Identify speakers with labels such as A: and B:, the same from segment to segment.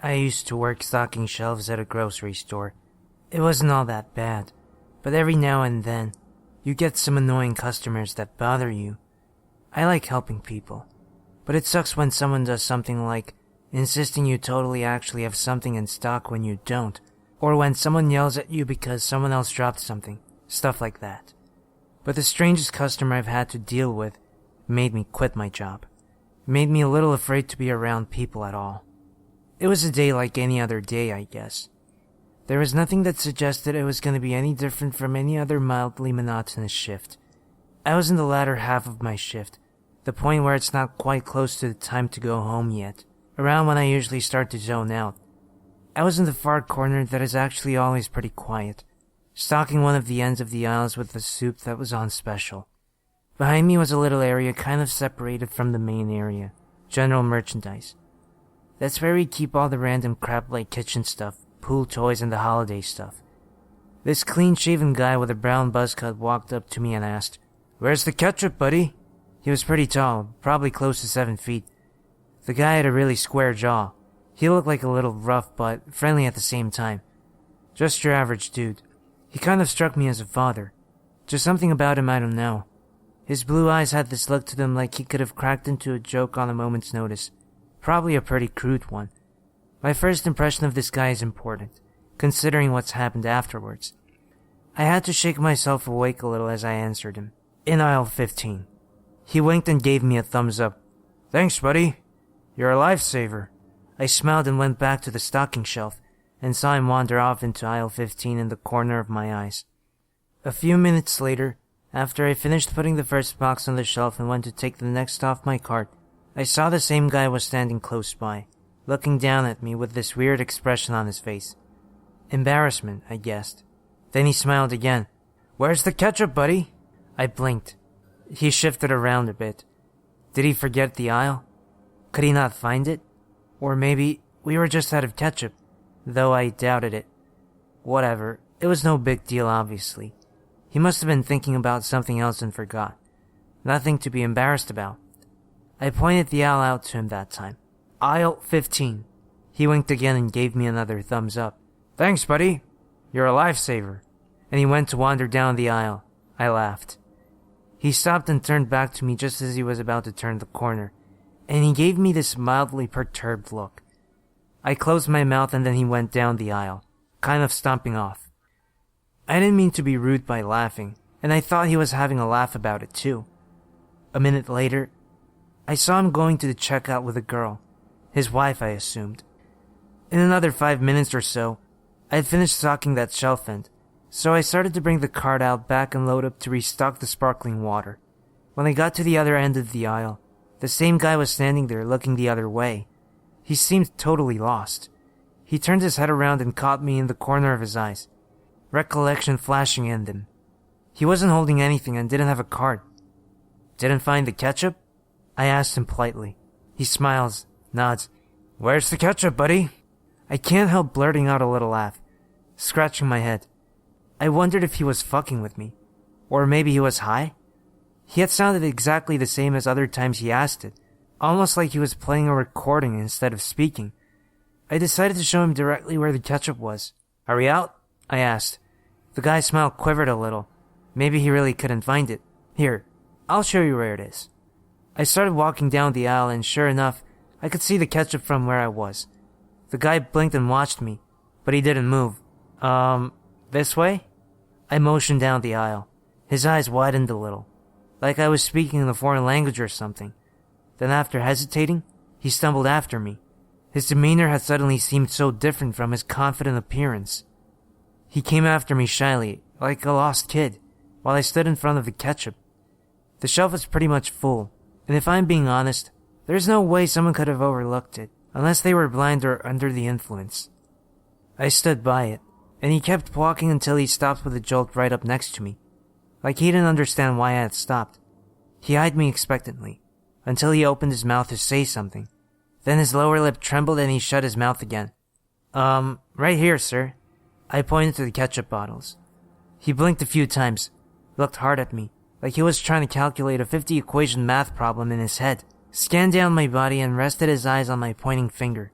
A: I used to work stocking shelves at a grocery store. It wasn't all that bad, but every now and then, you get some annoying customers that bother you. I like helping people, but it sucks when someone does something like insisting you totally actually have something in stock when you don't, or when someone yells at you because someone else dropped something, stuff like that. But the strangest customer I've had to deal with made me quit my job. It made me a little afraid to be around people at all. It was a day like any other day, I guess. There was nothing that suggested it was going to be any different from any other mildly monotonous shift. I was in the latter half of my shift, the point where it's not quite close to the time to go home yet, around when I usually start to zone out. I was in the far corner that is actually always pretty quiet, stocking one of the ends of the aisles with the soup that was on special. Behind me was a little area kind of separated from the main area, general merchandise. That's where we keep all the random crap like kitchen stuff, pool toys, and the holiday stuff. This clean-shaven guy with a brown buzz cut walked up to me and asked, "Where's the ketchup, buddy?" He was pretty tall, probably close to 7 feet. The guy had a really square jaw. He looked like a little rough but friendly at the same time. Just your average dude. He kind of struck me as a father. Just something about him I don't know. His blue eyes had this look to them like he could have cracked into a joke on a moment's notice. Probably a pretty crude one. My first impression of this guy is important, considering what's happened afterwards. I had to shake myself awake a little as I answered him. "In aisle 15. He winked and gave me a thumbs up. "Thanks, buddy. You're a lifesaver." I smiled and went back to the stocking shelf, and saw him wander off into aisle 15 in the corner of my eyes. A few minutes later, after I finished putting the first box on the shelf and went to take the next off my cart, I saw the same guy was standing close by, looking down at me with this weird expression on his face. Embarrassment, I guessed. Then he smiled again. "Where's the ketchup, buddy?" I blinked. He shifted around a bit. Did he forget the aisle? Could he not find it? Or maybe we were just out of ketchup, though I doubted it. Whatever, it was no big deal, obviously. He must have been thinking about something else and forgot. Nothing to be embarrassed about. I pointed the aisle out to him that time. "Aisle 15. He winked again and gave me another thumbs up. "Thanks, buddy. You're a lifesaver." And he went to wander down the aisle. I laughed. He stopped and turned back to me just as he was about to turn the corner, and he gave me this mildly perturbed look. I closed my mouth and then he went down the aisle, kind of stomping off. I didn't mean to be rude by laughing, and I thought he was having a laugh about it too. A minute later, I saw him going to the checkout with a girl, his wife I assumed. In another 5 minutes or so, I had finished stocking that shelf end, so I started to bring the cart out back and load up to restock the sparkling water. When I got to the other end of the aisle, the same guy was standing there looking the other way. He seemed totally lost. He turned his head around and caught me in the corner of his eyes, recollection flashing in them. He wasn't holding anything and didn't have a card. "Didn't find the ketchup?" I asked him politely. He smiles, nods. "Where's the ketchup, buddy?" I can't help blurting out a little laugh, scratching my head. I wondered if he was fucking with me, or maybe he was high. He had sounded exactly the same as other times he asked it, almost like he was playing a recording instead of speaking. I decided to show him directly where the ketchup was. "Are we out?" I asked. The guy's smile quivered a little. Maybe he really couldn't find it. "Here, I'll show you where it is." I started walking down the aisle, and sure enough, I could see the ketchup from where I was. The guy blinked and watched me, but he didn't move. This way?" I motioned down the aisle. His eyes widened a little, like I was speaking in a foreign language or something. Then after hesitating, he stumbled after me. His demeanor had suddenly seemed so different from his confident appearance. He came after me shyly, like a lost kid, while I stood in front of the ketchup. The shelf was pretty much full, and if I'm being honest, there's no way someone could have overlooked it, unless they were blind or under the influence. I stood by it, and he kept walking until he stopped with a jolt right up next to me, like he didn't understand why I had stopped. He eyed me expectantly, until he opened his mouth to say something. Then his lower lip trembled and he shut his mouth again. Right here, sir." I pointed to the ketchup bottles. He blinked a few times, looked hard at me, like he was trying to calculate a 50 equation math problem in his head, scanned down my body and rested his eyes on my pointing finger.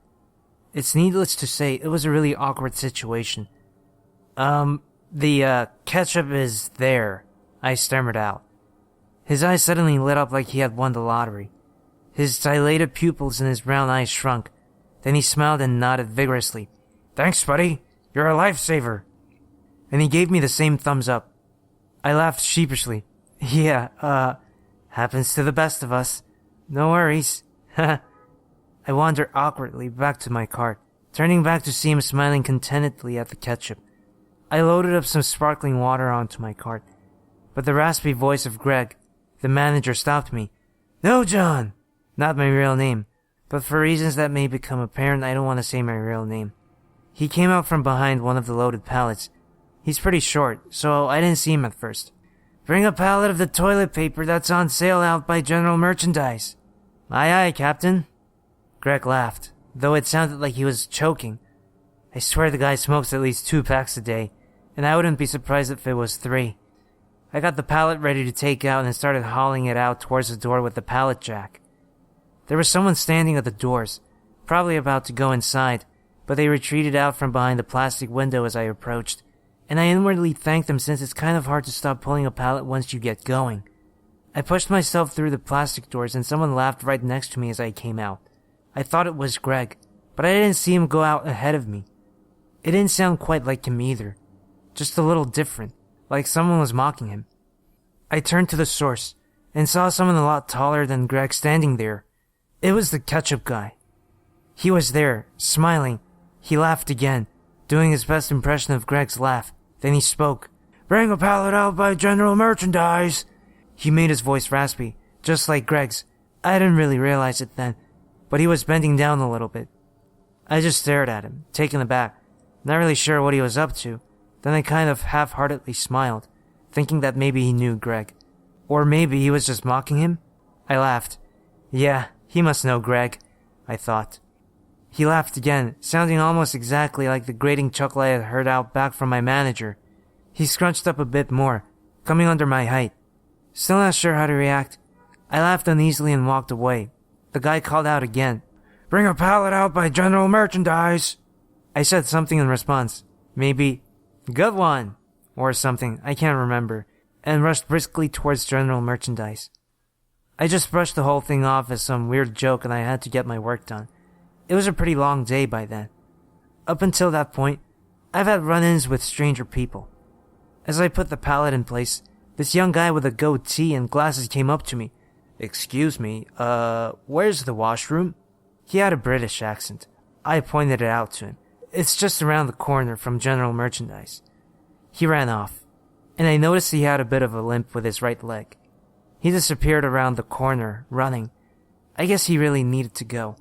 A: It's needless to say, it was a really awkward situation. The ketchup is there, I stammered out. His eyes suddenly lit up like he had won the lottery. His dilated pupils and his brown eyes shrunk. Then he smiled and nodded vigorously. Thanks, buddy. You're a lifesaver. And he gave me the same thumbs up. I laughed sheepishly. Yeah, happens to the best of us. No worries. I wandered awkwardly back to my cart, turning back to see him smiling contentedly at the ketchup. I loaded up some sparkling water onto my cart, but the raspy voice of Greg, the manager, stopped me. No, John! Not my real name, but for reasons that may become apparent, I don't want to say my real name. He came out from behind one of the loaded pallets. He's pretty short, so I didn't see him at first. Bring a pallet of the toilet paper that's on sale out by General Merchandise. Aye, aye, Captain. Greg laughed, though it sounded like he was choking. I swear the guy smokes at least 2 packs a day, and I wouldn't be surprised if it was 3. I got the pallet ready to take out and started hauling it out towards the door with the pallet jack. There was someone standing at the doors, probably about to go inside, but they retreated out from behind the plastic window as I approached, and I inwardly thanked them since it's kind of hard to stop pulling a pallet once you get going. I pushed myself through the plastic doors and someone laughed right next to me as I came out. I thought it was Greg, but I didn't see him go out ahead of me. It didn't sound quite like him either, just a little different, like someone was mocking him. I turned to the source and saw someone a lot taller than Greg standing there. It was the ketchup guy. He was there, smiling. He laughed again, doing his best impression of Greg's laugh. Then he spoke. Bring a pallet out by General Merchandise. He made his voice raspy, just like Greg's. I didn't really realize it then, but he was bending down a little bit. I just stared at him, taken aback, not really sure what he was up to. Then I kind of half-heartedly smiled, thinking that maybe he knew Greg. Or maybe he was just mocking him. I laughed. Yeah, he must know Greg, I thought. He laughed again, sounding almost exactly like the grating chuckle I had heard out back from my manager. He scrunched up a bit more, coming under my height. Still not sure how to react. I laughed uneasily and walked away. The guy called out again. Bring a pallet out by General Merchandise. I said something in response. Maybe, good one, or something, I can't remember, and rushed briskly towards General Merchandise. I just brushed the whole thing off as some weird joke and I had to get my work done. It was a pretty long day by then. Up until that point, I've had run-ins with stranger people. As I put the pallet in place, this young guy with a goatee and glasses came up to me. Excuse me, where's the washroom? He had a British accent. I pointed it out to him. It's just around the corner from General Merchandise. He ran off, and I noticed he had a bit of a limp with his right leg. He disappeared around the corner, running. I guess he really needed to go.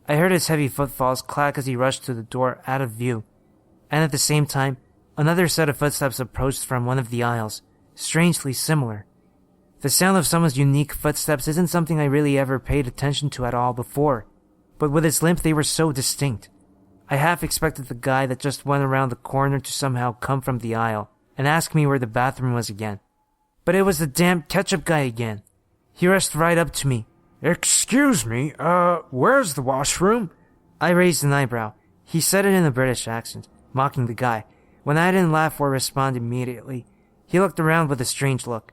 A: I heard his heavy footfalls clack as he rushed to the door out of view, and at the same time, another set of footsteps approached from one of the aisles, strangely similar. The sound of someone's unique footsteps isn't something I really ever paid attention to at all before, but with his limp they were so distinct. I half expected the guy that just went around the corner to somehow come from the aisle and ask me where the bathroom was again. But it was the damn ketchup guy again. He rushed right up to me. Excuse me, where's the washroom? I raised an eyebrow. He said it in a British accent, mocking the guy. When I didn't laugh or respond immediately, he looked around with a strange look.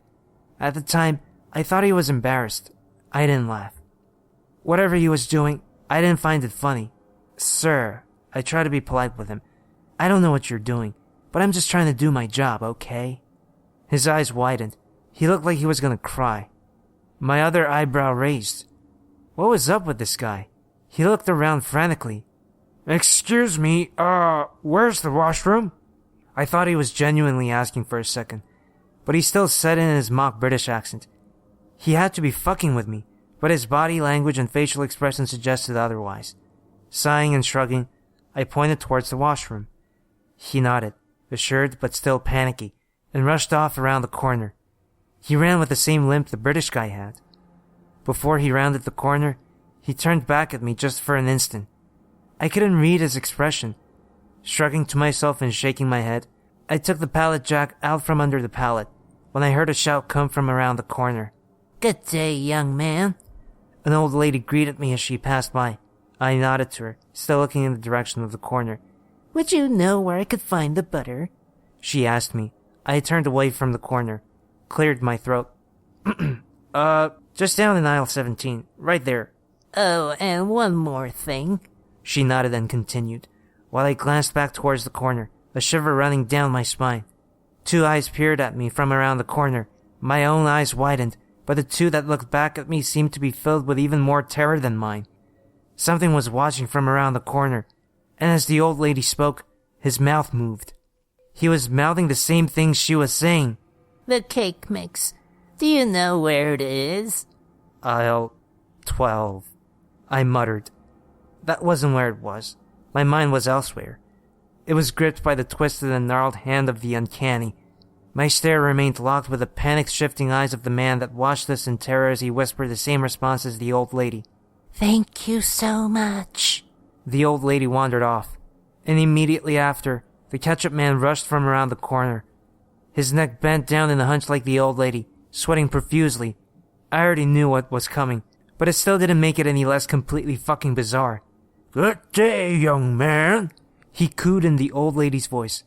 A: At the time, I thought he was embarrassed. I didn't laugh. Whatever he was doing, I didn't find it funny. Sir, I tried to be polite with him. I don't know what you're doing, but I'm just trying to do my job, okay? His eyes widened. He looked like he was gonna cry. My other eyebrow raised. What was up with this guy? He looked around frantically. Excuse me, where's the washroom? I thought he was genuinely asking for a second, but he still said it in his mock British accent. He had to be fucking with me, but his body language and facial expression suggested otherwise. Sighing and shrugging, I pointed towards the washroom. He nodded, assured but still panicky, and rushed off around the corner. He ran with the same limp the British guy had. Before he rounded the corner, he turned back at me just for an instant. I couldn't read his expression. Shrugging to myself and shaking my head, I took the pallet jack out from under the pallet when I heard a shout come from around the corner. Good day, young man. An old lady greeted me as she passed by. I nodded to her, still looking in the direction of the corner.
B: Would you know where I could find the butter?
A: She asked me. I turned away from the corner, cleared my throat. Just down in aisle 17, right there.
B: Oh, and one more thing.
A: She nodded and continued, while I glanced back towards the corner, a shiver running down my spine. 2 eyes peered at me from around the corner. My own eyes widened, but the 2 that looked back at me seemed to be filled with even more terror than mine. Something was watching from around the corner, and as the old lady spoke, his mouth moved. He was mouthing the same things she was saying.
B: The cake mix. Do you know where it is?
A: Aisle 12, I muttered. That wasn't where it was. My mind was elsewhere. It was gripped by the twisted and gnarled hand of the uncanny. My stare remained locked with the panic-shifting eyes of the man that watched us in terror as he whispered the same response as the old lady.
B: Thank you so much.
A: The old lady wandered off, and immediately after, the ketchup man rushed from around the corner. His neck bent down in a hunch like the old lady, sweating profusely. I already knew what was coming, but it still didn't make it any less completely fucking bizarre. Good day, young man, he cooed in the old lady's voice.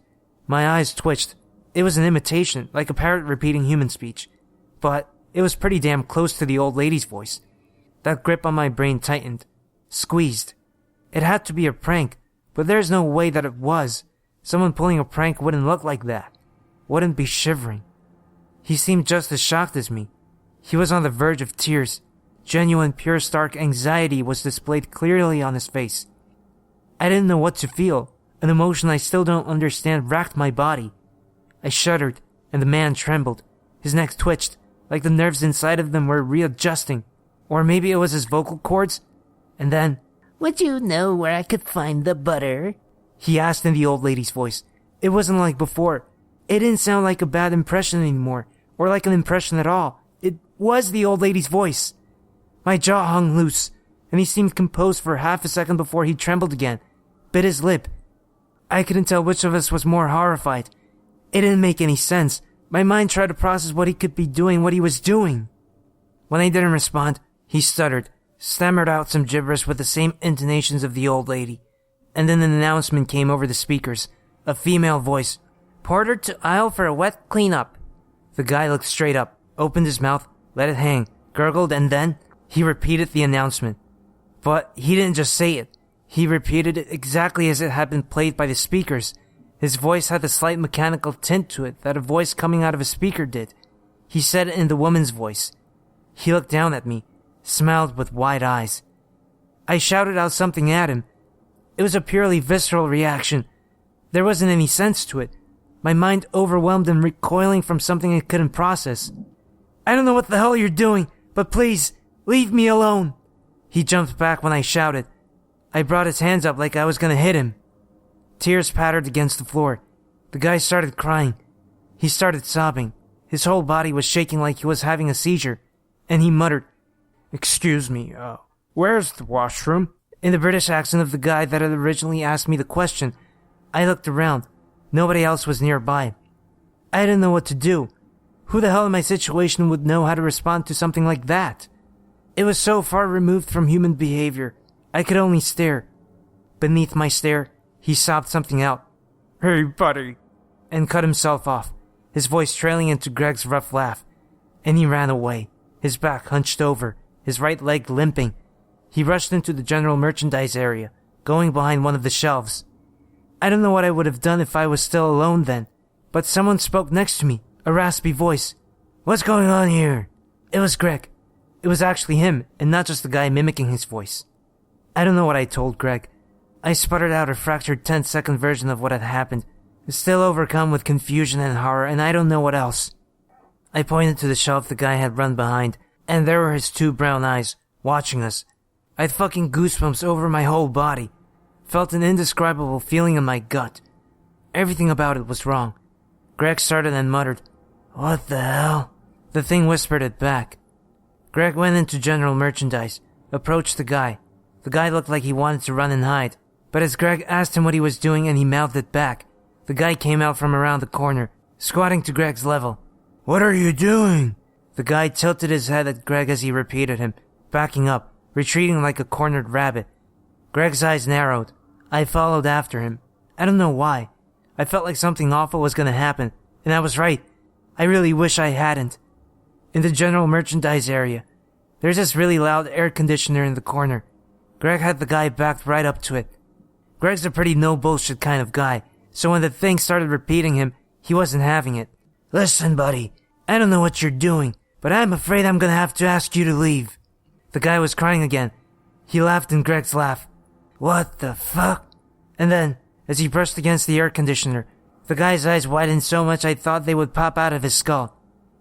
A: My eyes twitched. It was an imitation, like a parrot repeating human speech. But it was pretty damn close to the old lady's voice. That grip on my brain tightened, squeezed. It had to be a prank, but there's no way that it was. Someone pulling a prank wouldn't look like that. Wouldn't be shivering. He seemed just as shocked as me. He was on the verge of tears. Genuine, pure, stark anxiety was displayed clearly on his face. I didn't know what to feel. An emotion I still don't understand racked my body. I shuddered, and the man trembled. His neck twitched, like the nerves inside of them were readjusting. Or maybe it was his vocal cords. And then,
B: Would you know where I could find the butter?
A: He asked in the old lady's voice. It wasn't like before. It didn't sound like a bad impression anymore, or like an impression at all. It was the old lady's voice. My jaw hung loose, and he seemed composed for half a second before he trembled again, bit his lip. I couldn't tell which of us was more horrified. It didn't make any sense. My mind tried to process what he could be doing, what he was doing. When I didn't respond, he stuttered, stammered out some gibberish with the same intonations of the old lady. And then an announcement came over the speakers, a female voice. Porter to aisle for a wet cleanup. The guy looked straight up, opened his mouth, let it hang, gurgled, and then he repeated the announcement. But he didn't just say it. He repeated it exactly as it had been played by the speakers. His voice had the slight mechanical tint to it that a voice coming out of a speaker did. He said it in the woman's voice. He looked down at me, smiled with wide eyes. I shouted out something at him. It was a purely visceral reaction. There wasn't any sense to it. My mind overwhelmed and recoiling from something I couldn't process. I don't know what the hell you're doing, but please, leave me alone. He jumped back when I shouted. I brought his hands up like I was gonna hit him. Tears pattered against the floor. The guy started crying. He started sobbing. His whole body was shaking like he was having a seizure. And he muttered, Excuse me, where's the washroom? In the British accent of the guy that had originally asked me the question. I looked around. Nobody else was nearby. I didn't know what to do. Who the hell in my situation would know how to respond to something like that? It was so far removed from human behavior. I could only stare. Beneath my stare, he sobbed something out. Hey, buddy. And cut himself off, his voice trailing into Greg's rough laugh. And he ran away, his back hunched over, his right leg limping. He rushed into the general merchandise area, going behind one of the shelves. I don't know what I would have done if I was still alone then, but someone spoke next to me, a raspy voice. What's going on here? It was Greg. It was actually him, and not just the guy mimicking his voice. I don't know what I told Greg. I sputtered out a fractured 10-second version of what had happened, still overcome with confusion and horror, and I don't know what else. I pointed to the shelf the guy had run behind, and there were his 2 brown eyes, watching us. I had fucking goosebumps over my whole body. Felt an indescribable feeling in my gut. Everything about it was wrong. Greg started and muttered, What the hell? The thing whispered it back. Greg went into general merchandise, approached the guy. The guy looked like he wanted to run and hide, but as Greg asked him what he was doing and he mouthed it back, the guy came out from around the corner, squatting to Greg's level. What are you doing? The guy tilted his head at Greg as he repeated him, backing up, retreating like a cornered rabbit. Greg's eyes narrowed. I followed after him. I don't know why. I felt like something awful was gonna happen, and I was right. I really wish I hadn't. In the general merchandise area, there's this really loud air conditioner in the corner. Greg had the guy backed right up to it. Greg's a pretty no-bullshit kind of guy, so when the thing started repeating him, he wasn't having it. Listen, buddy, I don't know what you're doing, but I'm afraid I'm gonna have to ask you to leave. The guy was crying again. He laughed in Greg's laugh. What the fuck? And then, as he brushed against the air conditioner, the guy's eyes widened so much I thought they would pop out of his skull.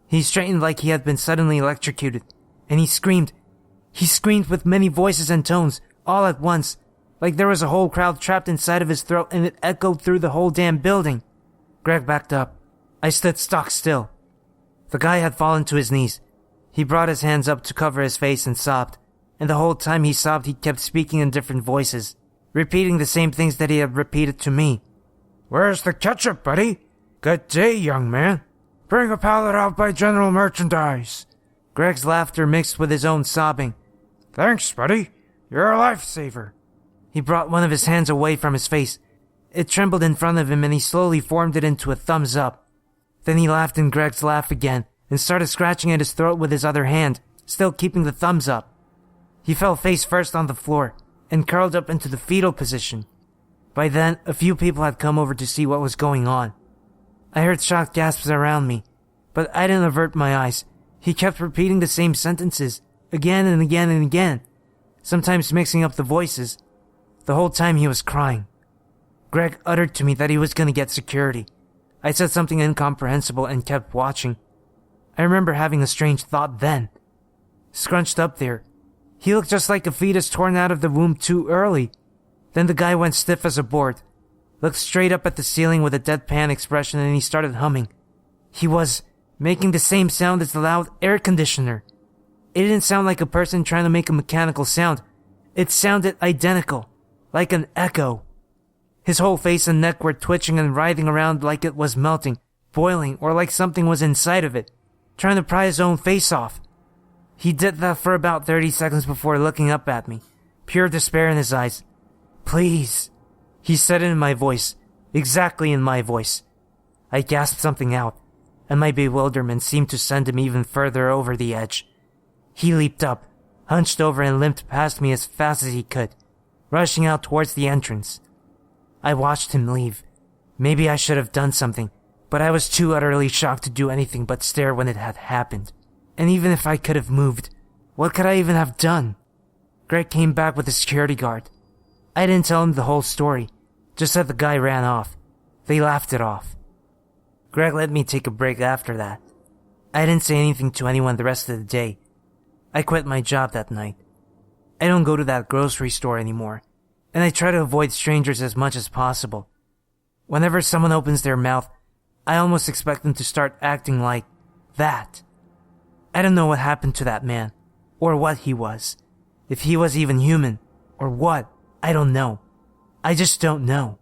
A: He straightened like he had been suddenly electrocuted, and he screamed. He screamed with many voices and tones, all at once, like there was a whole crowd trapped inside of his throat and it echoed through the whole damn building. Greg backed up. I stood stock still. The guy had fallen to his knees. He brought his hands up to cover his face and sobbed, and the whole time he sobbed he kept speaking in different voices, repeating the same things that he had repeated to me. Where's the ketchup, buddy? Good day, young man. Bring a pallet out by general merchandise. Greg's laughter mixed with his own sobbing. Thanks, buddy. You're a lifesaver. He brought one of his hands away from his face. It trembled in front of him and he slowly formed it into a thumbs up. Then he laughed in Greg's laugh again and started scratching at his throat with his other hand, still keeping the thumbs up. He fell face first on the floor and curled up into the fetal position. By then, a few people had come over to see what was going on. I heard shocked gasps around me, but I didn't avert my eyes. He kept repeating the same sentences, again and again and again, sometimes mixing up the voices. The whole time he was crying. Greg uttered to me that he was going to get security. I said something incomprehensible and kept watching. I remember having a strange thought then. Scrunched up there, he looked just like a fetus torn out of the womb too early. Then the guy went stiff as a board, looked straight up at the ceiling with a deadpan expression, and he started humming. He was making the same sound as the loud air conditioner. It didn't sound like a person trying to make a mechanical sound. It sounded identical, like an echo. His whole face and neck were twitching and writhing around like it was melting, boiling, or like something was inside of it, trying to pry his own face off. He did that for about 30 seconds before looking up at me, pure despair in his eyes. Please, he said it in my voice, exactly in my voice. I gasped something out, and my bewilderment seemed to send him even further over the edge. He leaped up, hunched over and limped past me as fast as he could, rushing out towards the entrance. I watched him leave. Maybe I should have done something, but I was too utterly shocked to do anything but stare when it had happened. And even if I could have moved, what could I even have done? Greg came back with a security guard. I didn't tell him the whole story, just that the guy ran off. They laughed it off. Greg let me take a break after that. I didn't say anything to anyone the rest of the day. I quit my job that night. I don't go to that grocery store anymore, and I try to avoid strangers as much as possible. Whenever someone opens their mouth, I almost expect them to start acting like that. I don't know what happened to that man, or what he was. If he was even human, or what, I don't know. I just don't know.